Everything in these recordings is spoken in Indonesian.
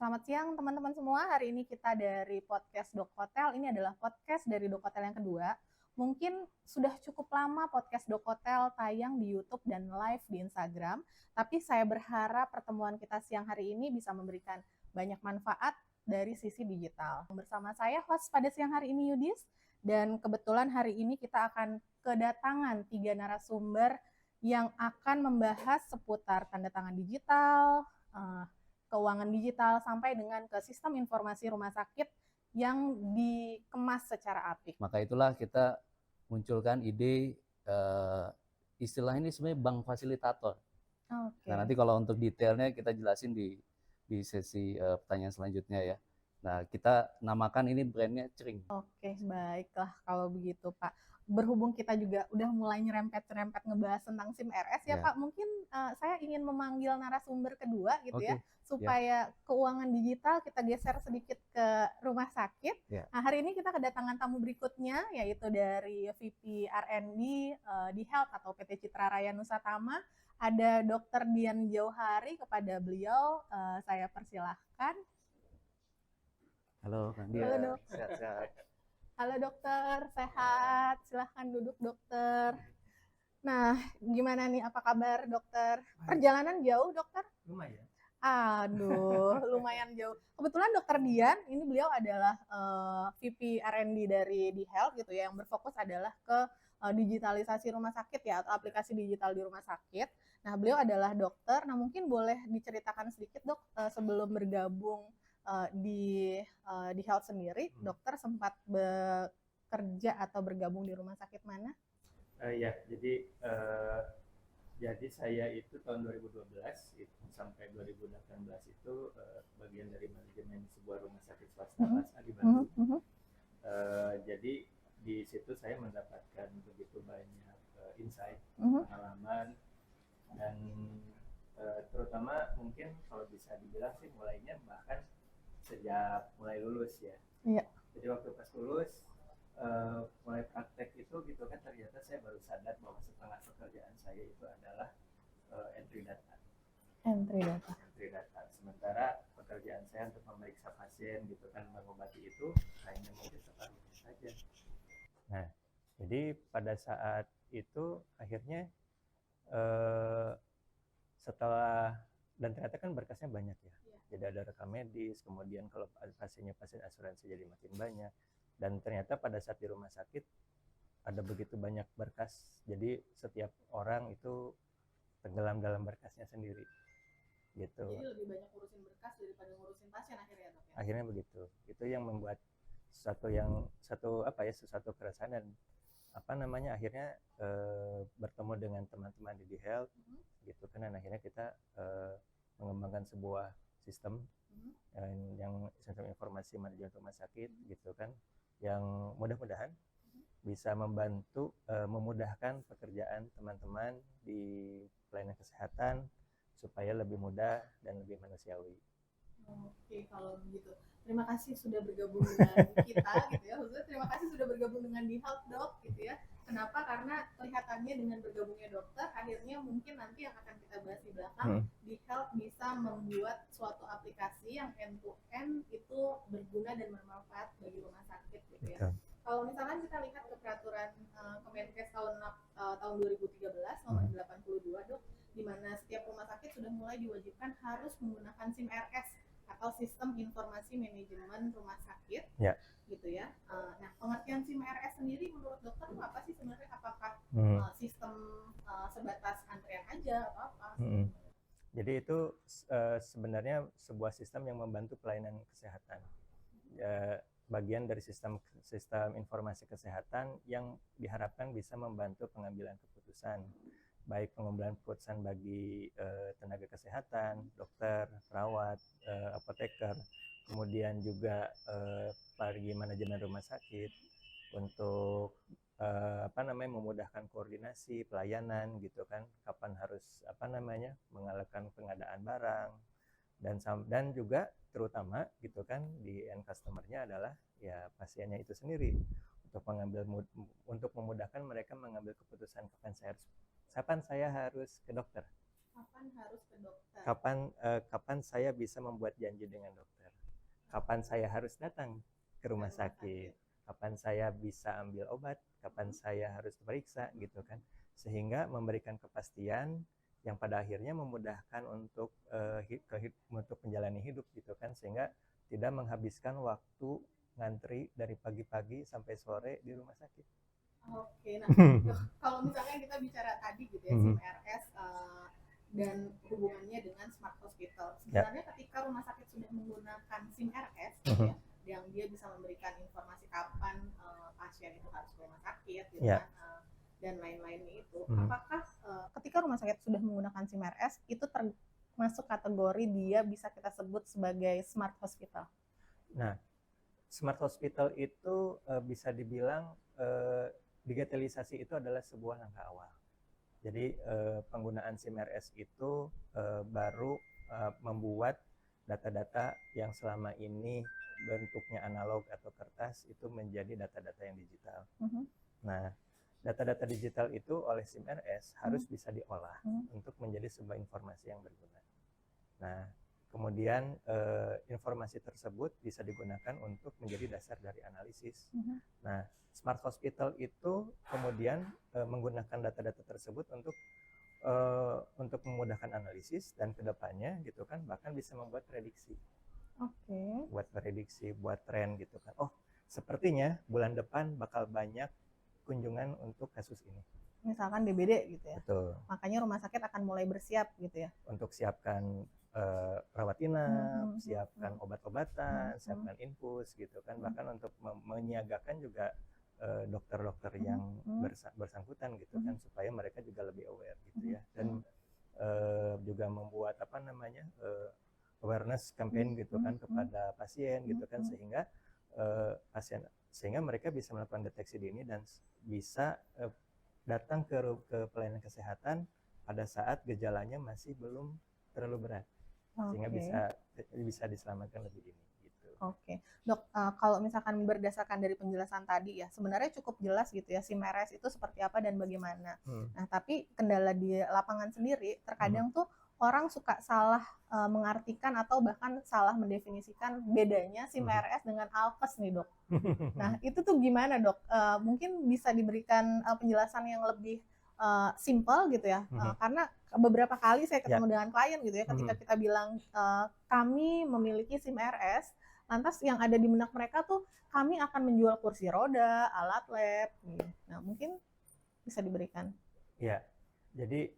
Selamat siang teman-teman semua. Hari ini kita dari podcast Dok Hotel. Ini adalah podcast dari Dok Hotel yang kedua. Mungkin sudah cukup lama podcast Dok Hotel tayang di YouTube dan live di Instagram. Tapi saya berharap pertemuan kita siang hari ini bisa memberikan banyak manfaat dari sisi digital. Bersama saya host pada siang hari ini Yudis. Dan kebetulan hari ini kita akan kedatangan 3 narasumber yang akan membahas seputar tanda tangan digital, keuangan digital, sampai dengan ke sistem informasi rumah sakit yang dikemas secara apik. Maka itulah kita munculkan ide istilah ini sebenarnya bank fasilitator. Oke. Nah, nanti kalau untuk detailnya kita jelasin di sesi pertanyaan selanjutnya ya. Nah, kita namakan ini brandnya Cering. Oke, baiklah kalau begitu Pak. Berhubung kita juga udah mulai nyerempet-nyerempet ngebahas tentang SIM RS ya Pak, mungkin saya ingin memanggil narasumber kedua gitu ya, supaya keuangan digital kita geser sedikit ke rumah sakit. Nah, hari ini kita kedatangan tamu berikutnya, yaitu dari VP R&D di Health atau PT Citra Raya Nusatama, ada Dr. Dian Jauhari. Kepada beliau saya persilahkan. Halo, Kang Dian. Halo, Dok. Sehat-sehat. Halo dokter, sehat. Silahkan duduk dokter. Nah, gimana nih, apa kabar dokter? Perjalanan jauh dokter? Lumayan. Aduh, lumayan jauh. Kebetulan dokter Dian, ini beliau adalah VP R&D dari di Health gitu ya, yang berfokus adalah ke digitalisasi rumah sakit ya, atau aplikasi digital di rumah sakit. Nah, beliau adalah dokter. Nah, mungkin boleh diceritakan sedikit dok, sebelum bergabung di Health sendiri, dokter sempat bekerja atau bergabung di rumah sakit mana? Ya, jadi saya itu tahun 2012 sampai 2018 itu bagian dari manajemen sebuah rumah sakit swasta kelas A di Bandung. Jadi di situ saya mendapatkan begitu banyak insight, pengalaman, dan terutama mungkin kalau bisa dibilang sih mulainya bahkan sejak mulai lulus ya. Iya. Jadi waktu pas lulus mulai praktek itu gitu kan, ternyata saya baru sadar bahwa setengah pekerjaan saya itu adalah entry data. Sementara pekerjaan saya untuk memeriksa pasien gitu kan, mengobati itu hanya mungkin separuhnya saja. Nah, jadi pada saat itu akhirnya setelah, dan ternyata kan berkasnya banyak ya. Jadi ada rekam medis, kemudian kalau pasiennya pasien asuransi jadi makin banyak. Dan ternyata pada saat di rumah sakit ada begitu banyak berkas, jadi setiap orang itu tenggelam dalam berkasnya sendiri gitu. Jadi lebih banyak ngurusin berkas daripada ngurusin pasien akhirnya dok ya? Akhirnya begitu. Itu yang membuat satu keresahan, dan akhirnya bertemu dengan teman-teman di Health gitu kan, dan akhirnya kita mengembangkan sebuah sistem yang sistem informasi manajemen rumah sakit gitu kan, yang mudah-mudahan bisa membantu memudahkan pekerjaan teman-teman di pelayanan kesehatan supaya lebih mudah dan lebih manusiawi. Oke, kalau begitu terima kasih sudah bergabung dengan kita gitu ya, khususnya terima kasih sudah bergabung dengan di Health Dok gitu ya. Kenapa? Karena kelihatannya dengan bergabungnya dokter, akhirnya mungkin nanti yang akan kita bahas di belakang, di Health bisa membuat suatu aplikasi yang end to end itu berguna dan bermanfaat bagi rumah sakit gitu ya. Kalau misalkan kita lihat ke peraturan Kemenkes tahun 2013 nomor 82 dok, di mana setiap rumah sakit sudah mulai diwajibkan harus menggunakan SIM RS atau sistem informasi manajemen rumah sakit, gitu ya. Nah, pengertian SIM RS sendiri menurut dokter itu apa sih sebenarnya? Apakah sistem sebatas antrian aja atau apa? Jadi itu sebenarnya sebuah sistem yang membantu pelayanan kesehatan. Bagian dari sistem informasi kesehatan yang diharapkan bisa membantu pengambilan keputusan, baik pengambilan keputusan bagi tenaga kesehatan, dokter, perawat, apoteker, kemudian juga bagi manajemen rumah sakit untuk memudahkan koordinasi pelayanan gitu kan, kapan harus mengalahkan pengadaan barang, dan juga terutama gitu kan di end customer-nya adalah ya pasiennya itu sendiri, untuk memudahkan mereka mengambil keputusan kapan saya harus ke dokter Kapan harus ke dokter? Kapan saya bisa membuat janji dengan dokter, kapan saya harus datang ke rumah sakit, kapan saya bisa ambil obat, kapan saya harus periksa gitu kan, sehingga memberikan kepastian yang pada akhirnya memudahkan untuk untuk menjalani hidup gitu kan, sehingga tidak menghabiskan waktu ngantri dari pagi-pagi sampai sore di rumah sakit. Oke, nah dok, kalau misalnya kita bicara tadi gitu ya, SIM RS dan hubungannya dengan smart hospital. Sebenarnya ketika rumah sakit sudah menggunakan SIM RS gitu ya, yang dia bisa memberikan informasi kapan pasien itu harus ke rumah sakit gitu kan, dan lain-lainnya itu, apakah ketika rumah sakit sudah menggunakan SIM RS itu termasuk kategori dia bisa kita sebut sebagai smart hospital? Nah, smart hospital itu bisa dibilang digitalisasi itu adalah sebuah langkah awal. Jadi penggunaan SIM RS itu baru membuat data-data yang selama ini bentuknya analog atau kertas itu menjadi data-data yang digital. Nah, data-data digital itu oleh SIM RS harus bisa diolah untuk menjadi sebuah informasi yang berguna. Nah, kemudian informasi tersebut bisa digunakan untuk menjadi dasar dari analisis. Nah, smart hospital itu kemudian menggunakan data-data tersebut untuk memudahkan analisis, dan kedepannya gitu kan bahkan bisa membuat prediksi. Buat prediksi, buat tren gitu kan. Oh, sepertinya bulan depan bakal banyak kunjungan untuk kasus ini. Misalkan DBD gitu ya. Betul. Makanya rumah sakit akan mulai bersiap gitu ya. Untuk siapkan rawat inap, siapkan obat-obatan, siapkan infus gitu kan, bahkan untuk menyiagakan juga dokter-dokter yang bersangkutan gitu kan, supaya mereka juga lebih aware gitu ya, dan juga membuat awareness campaign gitu kan kepada pasien gitu kan, sehingga mereka bisa melakukan deteksi dini dan bisa datang ke pelayanan kesehatan pada saat gejalanya masih belum terlalu berat, sehingga bisa diselamatkan lebih dini. Oke, dok, kalau misalkan berdasarkan dari penjelasan tadi ya, sebenarnya cukup jelas gitu ya SIM RS itu seperti apa dan bagaimana. Nah, tapi kendala di lapangan sendiri terkadang tuh orang suka salah mengartikan atau bahkan salah mendefinisikan bedanya SIM RS dengan Alkes nih dok. Nah, itu tuh gimana dok? Mungkin bisa diberikan penjelasan yang lebih simple gitu ya, karena beberapa kali saya ketemu dengan klien gitu ya, ketika kita bilang kami memiliki SIM RS, lantas yang ada di benak mereka tuh kami akan menjual kursi roda, alat lab. Nah, mungkin bisa diberikan. Ya, jadi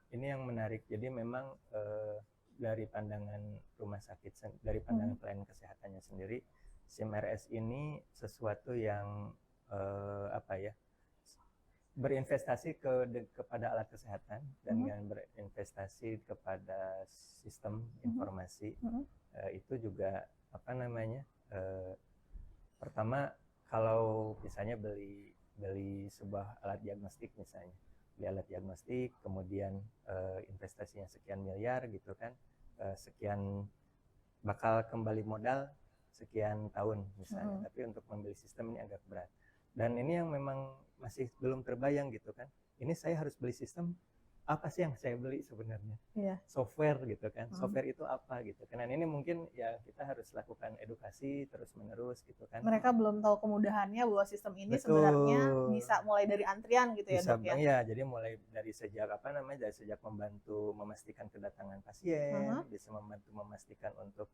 ini yang menarik. Jadi memang dari pandangan rumah sakit, dari pandangan pelayanan kesehatannya sendiri, SIM RS ini sesuatu yang berinvestasi kepada alat kesehatan dan yang berinvestasi kepada sistem informasi. Itu juga pertama, kalau misalnya beli sebuah alat diagnostik misalnya, beli alat diagnostik, kemudian investasinya sekian miliar gitu kan, sekian bakal kembali modal sekian tahun misalnya, tapi untuk membeli sistem ini agak berat, dan ini yang memang masih belum terbayang gitu kan, ini saya harus beli sistem, apa sih yang saya beli sebenarnya? Software gitu kan, software itu apa gitu kan. Dan ini mungkin ya kita harus lakukan edukasi terus menerus gitu kan. Mereka belum tahu kemudahannya bahwa sistem ini sebenarnya bisa mulai dari antrian gitu ya dok ya. Iya, jadi mulai dari sejak dari sejak membantu memastikan kedatangan pasien, bisa membantu memastikan untuk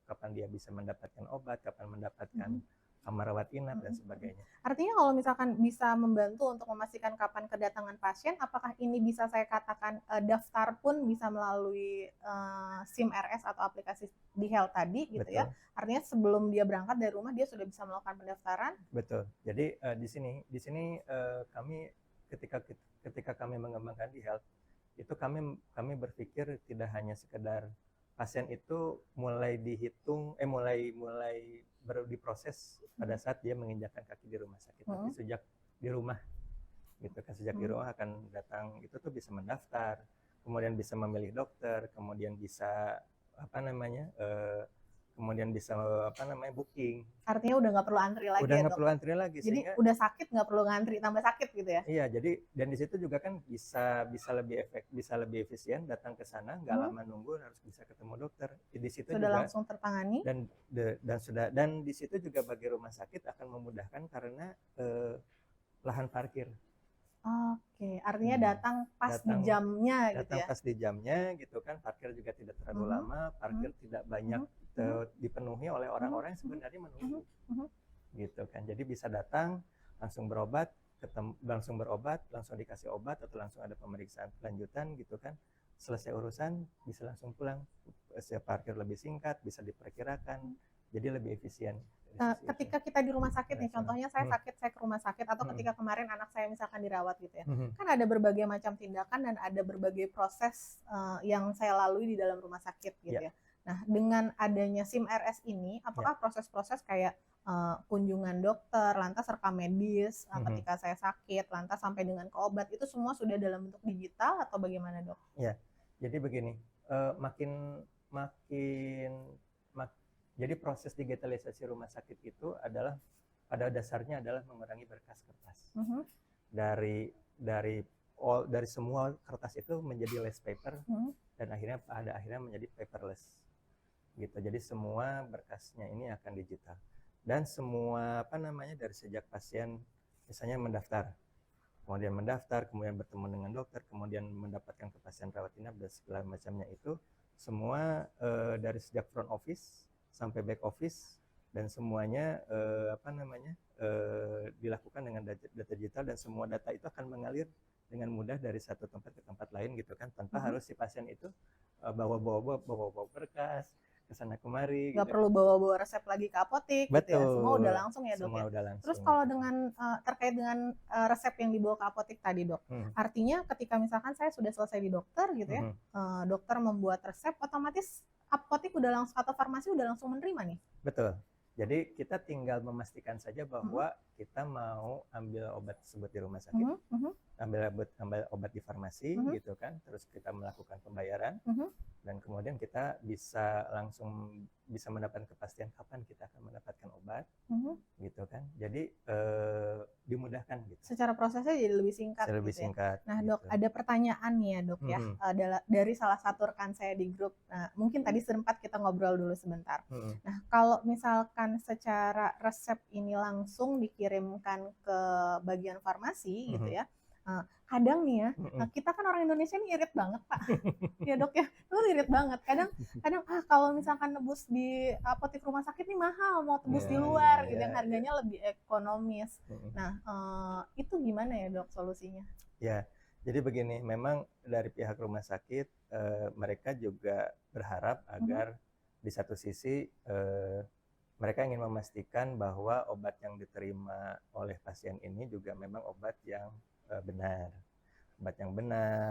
kapan dia bisa mendapatkan obat, kapan mendapatkan kamar rawat inap dan sebagainya. Artinya kalau misalkan bisa membantu untuk memastikan kapan kedatangan pasien, apakah ini bisa saya katakan daftar pun bisa melalui SIM RS atau aplikasi di Health tadi gitu ya? Artinya sebelum dia berangkat dari rumah dia sudah bisa melakukan pendaftaran? Betul. Jadi di sini kami ketika kami mengembangkan di Health itu kami berpikir tidak hanya sekedar pasien itu mulai dihitung mulai baru diproses pada saat dia menginjakkan kaki di rumah sakit, tapi sejak di rumah gitu kan, sejak di rumah akan datang itu tuh bisa mendaftar, kemudian bisa memilih dokter, kemudian bisa kemudian bisa booking. Artinya udah nggak perlu antri lagi Udah ya nggak dok? perlu antri lagi, Jadi sehingga udah sakit nggak perlu ngantri tambah sakit gitu ya? iya, jadi dan di situ juga kan bisa lebih efisien datang ke sana, nggak lama nunggu, harus bisa ketemu dokter. Di situ Sudah juga langsung tertangani? dan di situ juga bagi rumah sakit akan memudahkan karena lahan parkir. Oke, artinya datang pas di Datang jamnya gitu datang ya? pas di jamnya gitu kan, parkir juga tidak terlalu lama, parkir tidak banyak dipenuhi oleh orang-orang yang sebenarnya menunggu. Gitu kan. Jadi bisa datang langsung berobat, langsung dikasih obat atau langsung ada pemeriksaan lanjutan gitu kan. Selesai urusan bisa langsung pulang. Parkir lebih singkat, bisa diperkirakan. Jadi lebih efisien. Ketika kita di rumah sakit nih, contohnya saya sakit, saya ke rumah sakit, atau ketika kemarin anak saya misalkan dirawat gitu ya, kan ada berbagai macam tindakan dan ada berbagai proses yang saya lalui di dalam rumah sakit gitu ya. Nah, dengan adanya SIM RS ini, apakah proses-proses kayak kunjungan dokter, lantas rekam medis ketika saya sakit, lantas sampai dengan ke obat, itu semua sudah dalam bentuk digital atau bagaimana dok? Ya, jadi begini, jadi proses digitalisasi rumah sakit itu adalah pada dasarnya adalah mengurangi berkas kertas. Dari semua kertas itu menjadi less paper dan akhirnya menjadi paperless. Gitu. Jadi semua berkasnya ini akan digital. Dan semua dari sejak pasien misalnya kemudian bertemu dengan dokter, kemudian mendapatkan kepastian rawat inap dan segala macamnya itu semua dari sejak front office sampai back office dan semuanya dilakukan dengan data digital, dan semua data itu akan mengalir dengan mudah dari satu tempat ke tempat lain gitu kan, tanpa harus si pasien itu bawa berkas kesana kemari. Nggak perlu bawa resep lagi ke apotek. Betul. Gitu ya. Semua udah langsung ya dok. Semua ya. udah langsung. Terus kalau dengan terkait dengan resep yang dibawa ke apotek tadi dok, artinya ketika misalkan saya sudah selesai di dokter gitu ya, dokter membuat resep, otomatis apotek udah langsung atau farmasi udah langsung menerima nih. Betul. Jadi kita tinggal memastikan saja bahwa kita mau ambil obat tersebut di rumah sakit, ambil obat di farmasi gitu kan, terus kita melakukan pembayaran dan kemudian kita bisa mendapatkan kepastian kapan kita akan mendapatkan obat gitu kan. Jadi dimudahkan gitu. Secara prosesnya jadi lebih singkat. Lebih gitu singkat. Ya. Nah gitu. dok, ada pertanyaan nih ya dok ya, dari salah satu rekan saya di grup. Nah mungkin tadi sempat kita ngobrol dulu sebentar. Nah kalau misalkan secara resep ini langsung dikirimkan ke bagian farmasi gitu ya, kadang nih ya, kita kan orang Indonesia ini irit banget pak, ya dok ya, lu irit banget. Kadang kalau misalkan nebus di apotek rumah sakit nih mahal, mau tebus di luar gitu, yang harganya lebih ekonomis. Nah itu gimana ya dok solusinya? Ya, jadi begini, memang dari pihak rumah sakit mereka juga berharap agar di satu sisi mereka ingin memastikan bahwa obat yang diterima oleh pasien ini juga memang obat yang benar,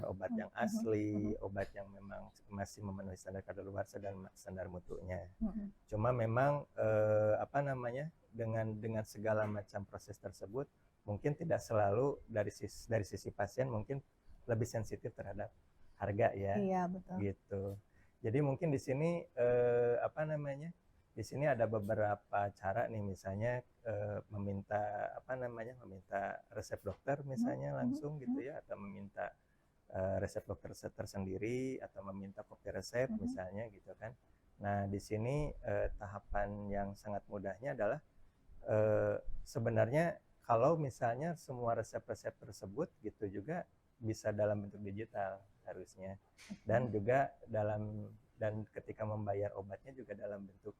obat yang asli, obat yang memang masih memenuhi standar kadaluarsa dan standar mutunya. Cuma memang dengan segala macam proses tersebut mungkin tidak selalu dari sisi pasien mungkin lebih sensitif terhadap harga ya. Iya betul. Gitu. Jadi mungkin di sini di sini ada beberapa cara nih, misalnya meminta resep dokter misalnya langsung gitu ya, atau meminta resep dokter tersendiri, atau meminta kopi resep misalnya gitu kan. Nah di sini tahapan yang sangat mudahnya adalah sebenarnya kalau misalnya semua resep-resep tersebut gitu juga bisa dalam bentuk digital harusnya, dan juga dan ketika membayar obatnya juga dalam bentuk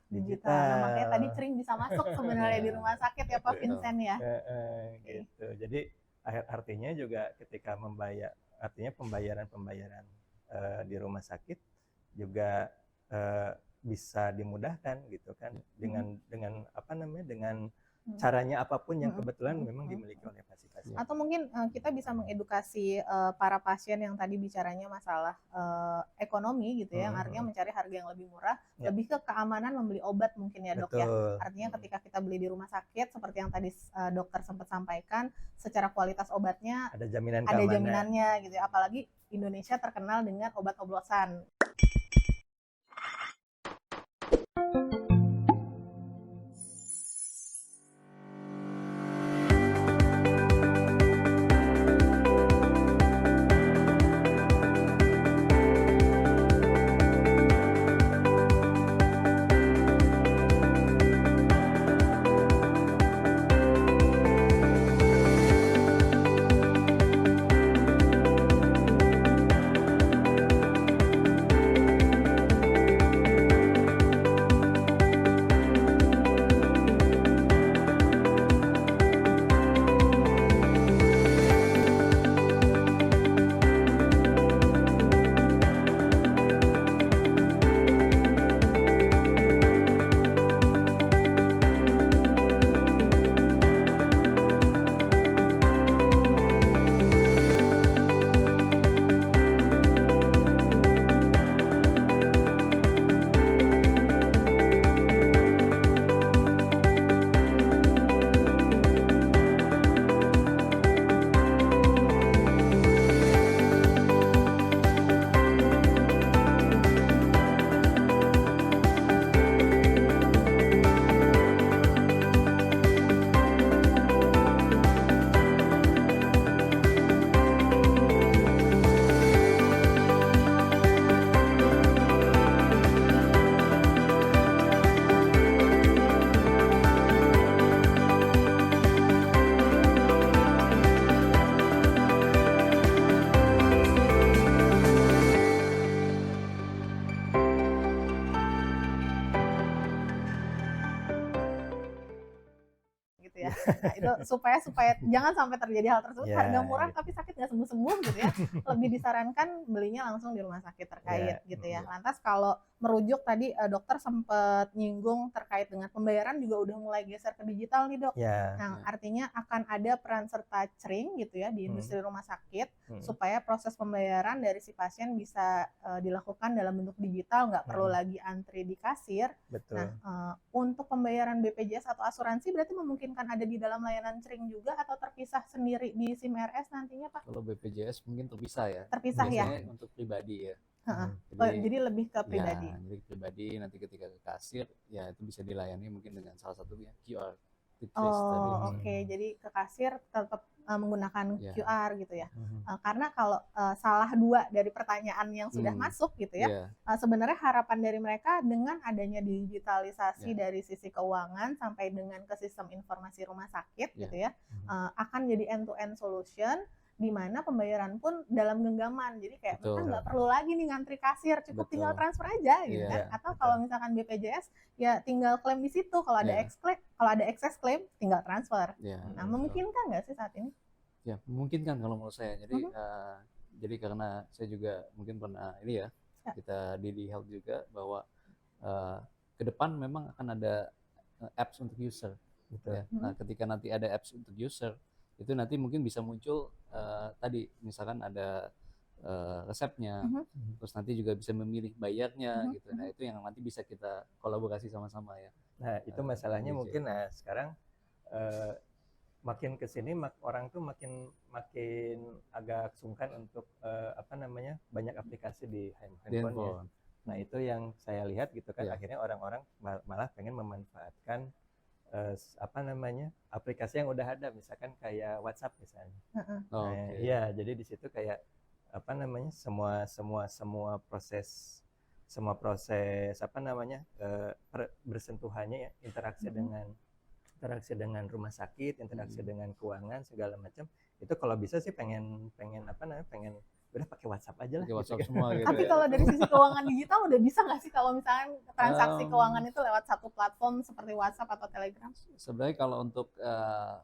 digital. Nah, makanya tadi Cering bisa masuk sebenarnya di rumah sakit ya Pak Vincent ya. Gitu. Jadi artinya juga ketika pembayaran di rumah sakit juga bisa dimudahkan gitu kan, dengan caranya apapun yang kebetulan memang dimiliki oleh pasien. Atau mungkin kita bisa mengedukasi para pasien yang tadi bicaranya masalah ekonomi gitu ya, yang artinya mencari harga yang lebih murah, lebih ke keamanan membeli obat mungkin ya dok. Ya. Artinya ketika kita beli di rumah sakit seperti yang tadi dokter sempat sampaikan, secara kualitas obatnya ada jaminan ada jaminannya gitu ya. Apalagi Indonesia terkenal dengan obat oplosan. Nah, itu supaya supaya jangan sampai terjadi hal tersebut, Ya, harga murah gitu. tapi sakit nggak sembuh-sembuh gitu ya. Lebih disarankan belinya langsung di rumah sakit terkait Ya, gitu ya. iya. Lantas kalau merujuk tadi dokter sempat nyinggung terkait dengan pembayaran juga udah mulai geser ke digital nih, Dok. Ya. Nah, Ya. artinya akan ada peran serta CRING gitu ya di industri rumah sakit supaya proses pembayaran dari si pasien bisa dilakukan dalam bentuk digital, nggak perlu lagi antri di kasir. Betul. Nah, untuk pembayaran BPJS atau asuransi berarti memungkinkan ada di dalam layanan CRING juga atau terpisah sendiri di SIM RS nantinya, Pak? Kalau BPJS mungkin terpisah ya. Terpisah ya? Biasanya untuk pribadi ya. Heeh. Jadi Jadi lebih ke pribadi. ya, jadi pribadi nanti ketika ke kasir ya itu bisa dilayani mungkin dengan salah satunya QR. Tadi. Oh, oke. Jadi ke kasir tetap menggunakan Ya. QR gitu ya. Karena kalau salah dua dari pertanyaan yang sudah masuk gitu ya, Iya. sebenarnya harapan dari mereka dengan adanya digitalisasi Ya. dari sisi keuangan sampai dengan ke sistem informasi rumah sakit Ya. gitu ya, akan jadi end-to-end solution di mana pembayaran pun dalam genggaman. Jadi kayak mereka Betul. nggak perlu lagi nih ngantri kasir, cukup Betul. tinggal transfer aja gitu Iya, kan. Atau betul. kalau misalkan BPJS ya tinggal klaim di situ. Kalau ada Iya. kalau ada excess klaim tinggal transfer. Ya, Nah, betul. memungkinkan nggak sih saat ini? Ya, memungkinkan kalau menurut saya. Jadi karena saya juga mungkin pernah ini ya, Ya. kita di Health juga bahwa ke depan memang akan ada apps untuk user. Betul. Ya. Nah, ketika nanti ada apps untuk user, itu nanti mungkin bisa muncul tadi misalkan ada resepnya, terus nanti juga bisa memilih bayarnya gitu. Nah, itu yang nanti bisa kita kolaborasi sama-sama ya. Nah, itu masalahnya BPJS. mungkin sekarang makin kesini orang tuh makin agak sungkan untuk banyak aplikasi di handphone-nya. Handphone. Nah, itu yang saya lihat gitu kan, Ya. akhirnya orang-orang malah pengen memanfaatkan aplikasi yang udah ada, misalkan kayak WhatsApp misalnya. Oh, Nah, oke. iya, jadi di situ kayak semua proses bersentuhannya ya, interaksi dengan rumah sakit, interaksi dengan keuangan segala macam, itu kalau bisa sih pengen udah pakai WhatsApp aja lah. Pakai WhatsApp gitu. semua gitu. Tapi ya. kalau dari sisi keuangan digital udah bisa nggak sih kalau misalnya transaksi keuangan itu lewat satu platform seperti WhatsApp atau Telegram? Sebenarnya kalau untuk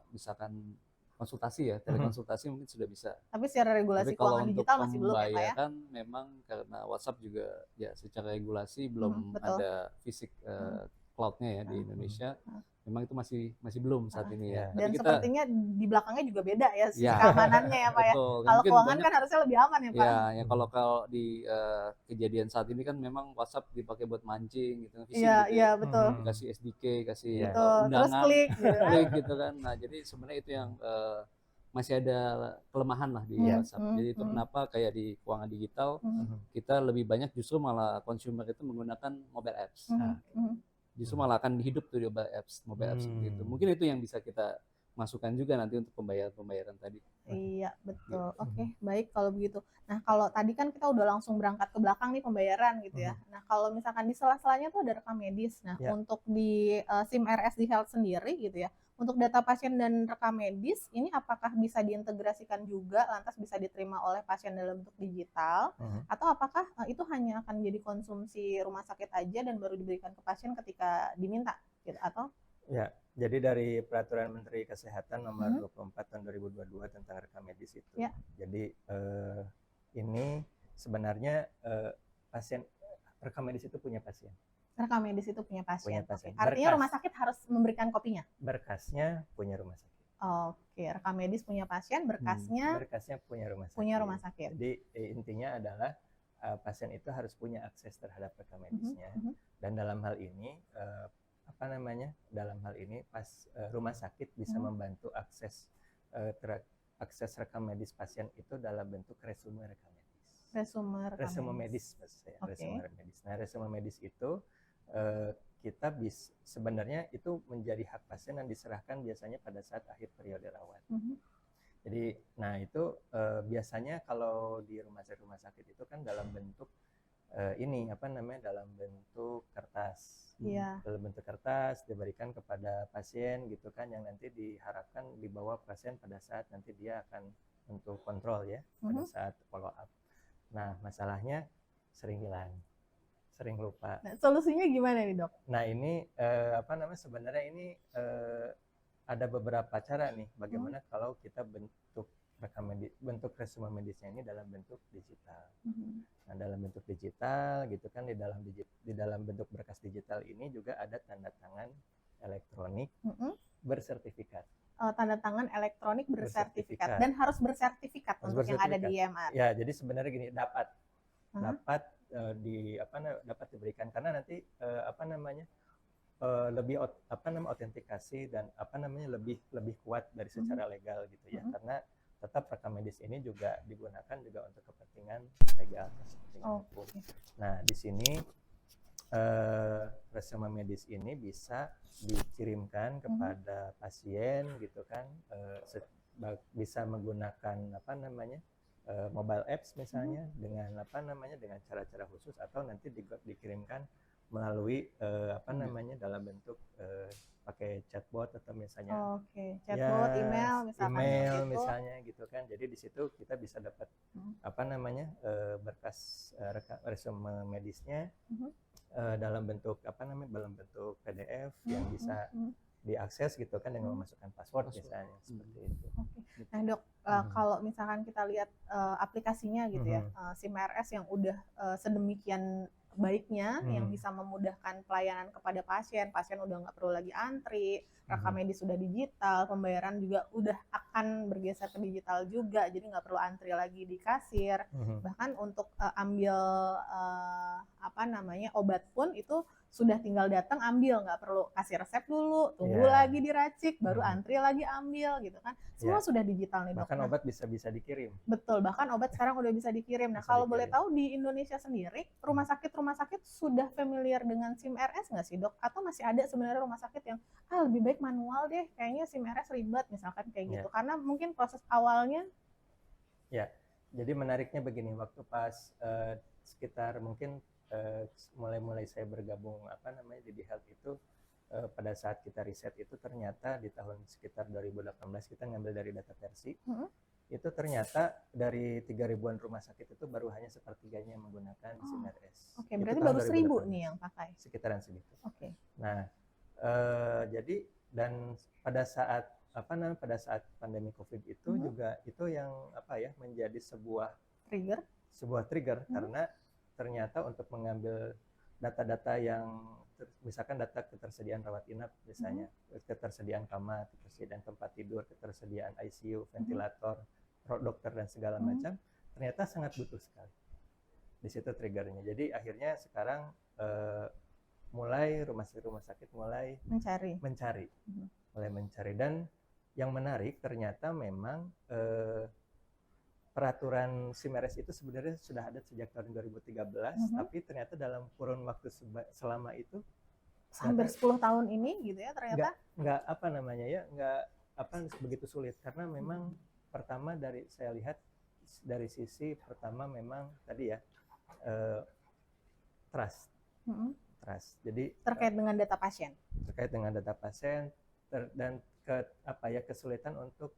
misalkan konsultasi ya, telekonsultasi mungkin sudah bisa. Tapi secara regulasi Tapi kalau keuangan untuk digital masih belum ya, Pak ya? pembayaran memang karena WhatsApp juga ya secara regulasi belum betul. ada fisik cloud-nya ya di Indonesia. Memang itu masih belum saat ini ya. Dan Tapi sepertinya di belakangnya juga beda ya sisi Ya, keamanannya ya, Pak ya. betul. Kalau Mungkin keuangan banyak- kan harusnya lebih aman ya, Pak. Ya kalau di kejadian saat ini kan memang WhatsApp dipakai buat mancing gitu, phishing Iya, gitu iya ya. betul. Kasih SDK, kasih Betul. Terus undangan, klik gitu kan. klik gitu kan. Nah, jadi sebenarnya itu yang masih ada kelemahan lah di WhatsApp. Jadi itu kenapa kayak di keuangan digital kita lebih banyak justru malah consumer itu menggunakan mobile apps. Justru malah akan hidup tuh di mobile apps seperti itu. Mungkin itu yang bisa kita masukkan juga nanti untuk pembayaran tadi. Iya, betul. Oke, baik kalau begitu. Nah, kalau tadi kan kita udah langsung berangkat ke belakang nih pembayaran gitu ya. Nah, kalau misalkan di sela-selanya tuh ada rekam medis. Nah, untuk di SIM RS di Health sendiri gitu ya, untuk data pasien dan rekam medis, ini apakah bisa diintegrasikan juga, lantas bisa diterima oleh pasien dalam bentuk digital, atau apakah itu hanya akan jadi konsumsi rumah sakit aja dan baru diberikan ke pasien ketika diminta, gitu? Atau? Ya, jadi dari Peraturan Menteri Kesehatan Nomor 24 tahun 2022 tentang rekam medis itu, jadi ini sebenarnya rekam medis itu punya pasien. Rekam medis itu punya pasien. Punya pasien. Artinya rumah sakit harus memberikan kopinya? Berkasnya punya rumah sakit. Oke, rekam medis punya pasien, berkasnya punya rumah sakit. Punya rumah sakit. Jadi intinya adalah pasien itu harus punya akses terhadap rekam medisnya. Dan dalam hal ini rumah sakit bisa membantu akses rekam medis pasien itu dalam bentuk resume rekam medis. Resume medis maksud saya. Resume medis. Nah, resume medis itu kita sebenarnya itu menjadi hak pasien dan diserahkan biasanya pada saat akhir periode rawat. Jadi, nah itu biasanya kalau di rumah sakit itu kan dalam bentuk dalam bentuk kertas. Dalam bentuk kertas diberikan kepada pasien gitu kan, yang nanti diharapkan dibawa pasien pada saat nanti dia akan untuk kontrol ya, pada saat follow up. Nah, masalahnya sering hilang, sering lupa. Nah, solusinya gimana nih, Dok? Nah, ini sebenarnya ini ada beberapa cara nih bagaimana kalau kita bentuk resume medisnya ini dalam bentuk digital. Nah, dalam bentuk digital gitu kan, di dalam bentuk berkas digital ini juga ada tanda tangan elektronik bersertifikat. Tanda tangan elektronik bersertifikat dan harus bersertifikat untuk yang ada di IMR. Ya, jadi sebenarnya gini, dapat dapat diberikan karena nanti lebih autentikasi dan lebih kuat dari secara legal gitu ya, karena tetap rekam medis ini juga digunakan juga untuk kepentingan legal, kepentingan hukum. Nah, di sini resume medis ini bisa dikirimkan kepada pasien gitu kan, bisa menggunakan mobile apps misalnya dengan dengan cara-cara khusus, atau nanti dikirimkan melalui dalam bentuk pakai chatbot atau misalnya chatbot, email misalnya gitu kan. Jadi di situ kita bisa dapat berkas resume medisnya dalam bentuk dalam bentuk PDF yang bisa diakses gitu kan dengan memasukkan password misalnya seperti itu. Nah dok, kalau misalkan kita lihat aplikasinya gitu ya, SIMRS yang udah sedemikian baiknya, yang bisa memudahkan pelayanan kepada pasien udah nggak perlu lagi antri, rekam medis sudah digital, pembayaran juga udah akan bergeser ke digital juga, jadi nggak perlu antri lagi di kasir, bahkan untuk ambil obat pun itu sudah tinggal datang ambil, nggak perlu kasih resep dulu, tunggu lagi diracik, baru antri lagi ambil gitu kan. Semua sudah digital nih dok. Bahkan obat bisa dikirim. Betul, bahkan obat sekarang udah bisa dikirim. Nah kalau boleh tahu di Indonesia sendiri, rumah sakit sudah familiar dengan SIMRS nggak sih dok? Atau masih ada sebenarnya rumah sakit yang lebih baik manual deh, kayaknya SIMRS ribet misalkan kayak gitu. Karena mungkin proses awalnya. Ya, jadi menariknya begini, waktu pas sekitar mungkin mulai saya bergabung di Health itu, pada saat kita riset itu ternyata di tahun sekitar 2018 kita ngambil dari data Persi, itu ternyata dari 3.000-an rumah sakit itu baru hanya sepertiganya yang menggunakan SIMRS. Oke, berarti baru 1.000 nih yang pakai. Sekitaran segitu. Oke. Nah, jadi dan pada saat pandemi COVID itu juga itu yang menjadi sebuah trigger karena ternyata untuk mengambil data-data yang misalkan data ketersediaan rawat inap misalnya, ketersediaan kamar, ketersediaan tempat tidur, ketersediaan ICU, ventilator, dokter dan segala macam, ternyata sangat butuh sekali. Di situ triggernya. Jadi akhirnya sekarang mulai rumah sakit mulai mencari. Dan yang menarik ternyata memang peraturan SIMRS itu sebenarnya sudah ada sejak tahun 2013, tapi ternyata dalam kurun waktu selama itu hampir 10 tahun ini gitu ya ternyata nggak begitu sulit, karena memang pertama saya lihat dari sisi pertama memang tadi ya trust. Jadi terkait dengan data pasien dan kesulitan untuk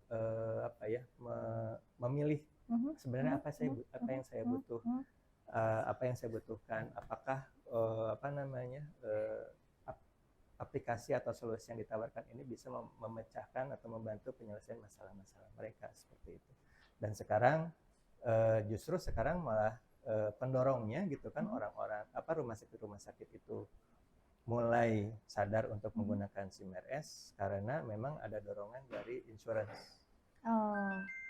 memilih sebenarnya apa yang saya butuh, apa yang saya butuhkan, apakah aplikasi atau solusi yang ditawarkan ini bisa memecahkan atau membantu penyelesaian masalah-masalah mereka seperti itu. Dan sekarang justru sekarang malah pendorongnya gitu kan, orang-orang rumah sakit itu mulai sadar untuk menggunakan SIMRS karena memang ada dorongan dari insurance.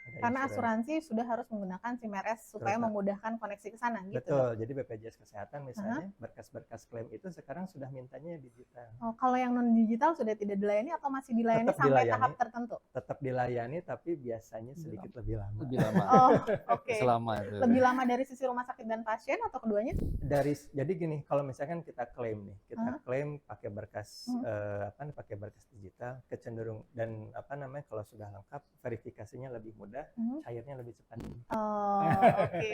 Karena asuransi sudah harus menggunakan SIMRS supaya memudahkan koneksi ke sana gitu. Betul, jadi BPJS Kesehatan misalnya berkas-berkas klaim itu sekarang sudah mintanya digital. Kalau yang non digital sudah tidak dilayani atau masih dilayani sampai tahap tertentu? Tetap dilayani tapi biasanya sedikit lebih lama. Selama itu. Lebih lama dari sisi rumah sakit dan pasien atau keduanya? Jadi gini, kalau misalkan kita klaim nih, klaim pakai berkas pakai berkas digital, kecenderung dan kalau sudah lengkap verifikasinya lebih mudah, cairnya lebih cepat.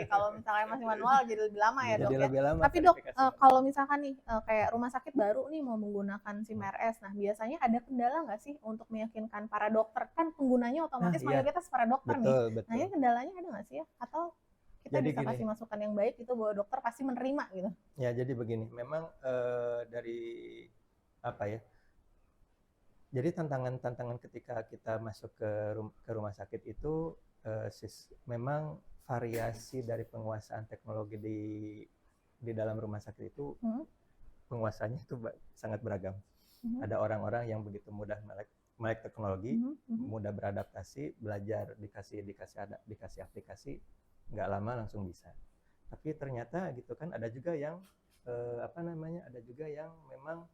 Kalau misalnya masih manual jadi lebih lama ya dok ya. Lama, tapi dok, kalau misalkan nih kayak rumah sakit baru nih mau menggunakan SIMRS, nah biasanya ada kendala nggak sih untuk meyakinkan para dokter, kan penggunanya otomatis mayoritas para dokter nih. Nah ini kendalanya ada nggak sih ya? Atau kita bisa kasih masukan yang baik itu bahwa dokter pasti menerima gitu? Ya jadi begini, memang dari Jadi tantangan ketika kita masuk ke rumah sakit itu memang variasi dari penguasaan teknologi di dalam rumah sakit itu penguasanya itu sangat beragam. Ada orang-orang yang begitu mudah melek teknologi, mudah beradaptasi, belajar dikasih aplikasi, nggak lama langsung bisa. Tapi ternyata gitu kan ada juga yang ada juga yang memang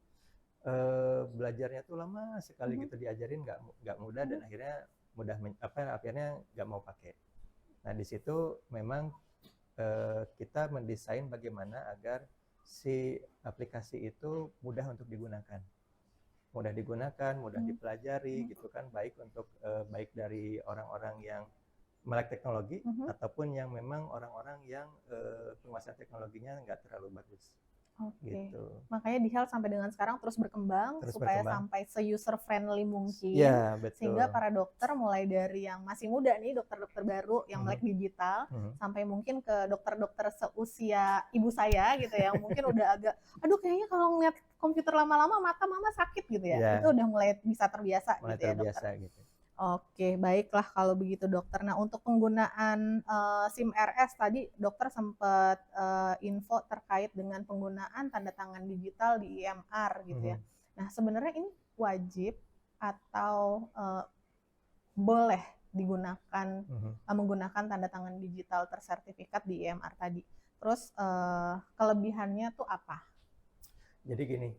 belajarnya tuh lama sekali gitu, diajarin nggak mudah dan akhirnya nggak mau pakai. Nah di situ memang kita mendesain bagaimana agar si aplikasi itu mudah untuk digunakan, mudah dipelajari gitu kan, baik dari orang-orang yang melek teknologi ataupun yang memang orang-orang yang penguasaan teknologinya nggak terlalu bagus. Oke. Gitu. Makanya di Health sampai dengan sekarang terus berkembang supaya sampai se-user friendly mungkin. Ya, betul. Sehingga para dokter mulai dari yang masih muda nih, dokter-dokter baru yang melek digital, sampai mungkin ke dokter-dokter seusia ibu saya gitu ya, yang mungkin udah agak, aduh kayaknya kalau ngeliat komputer lama-lama mata mama sakit gitu ya. Itu udah mulai bisa terbiasa gitu ya dokter. Gitu. Oke, baiklah kalau begitu dokter. Nah, untuk penggunaan SIM RS tadi dokter sempat info terkait dengan penggunaan tanda tangan digital di EMR gitu ya. Nah, sebenarnya ini wajib atau boleh digunakan menggunakan tanda tangan digital tersertifikat di EMR tadi. Terus kelebihannya tuh apa? Jadi gini,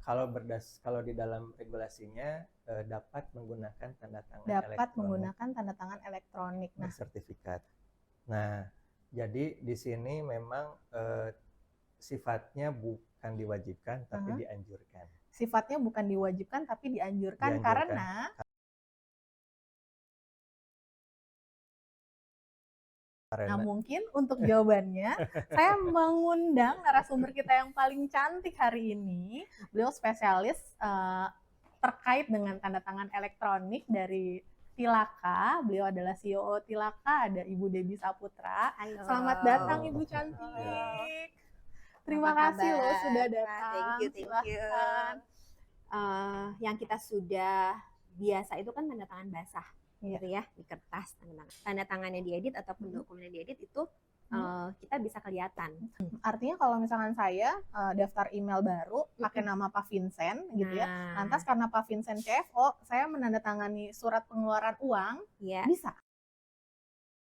kalau di dalam regulasinya dapat menggunakan tanda tangan elektronik bersertifikat. Nah, jadi di sini memang sifatnya bukan diwajibkan tapi dianjurkan. Sifatnya bukan diwajibkan tapi dianjurkan. Karena nah mungkin untuk jawabannya saya mengundang narasumber kita yang paling cantik hari ini. Beliau spesialis terkait dengan tanda tangan elektronik dari Tilaka. Beliau adalah CEO Tilaka, ada Ibu Debbie Saputra. Halo. Selamat datang Ibu cantik. Terima kasih loh sudah datang. Thank you. Yang kita sudah biasa itu kan tanda tangan basah. Gitu ya, di kertas tanda tangannya diedit ataupun dokumennya diedit itu kita bisa kelihatan. Artinya kalau misalkan saya daftar email baru pakai nama Pak Vincent gitu ya, lantas karena Pak Vincent CFO saya menandatangani surat pengeluaran uang, bisa?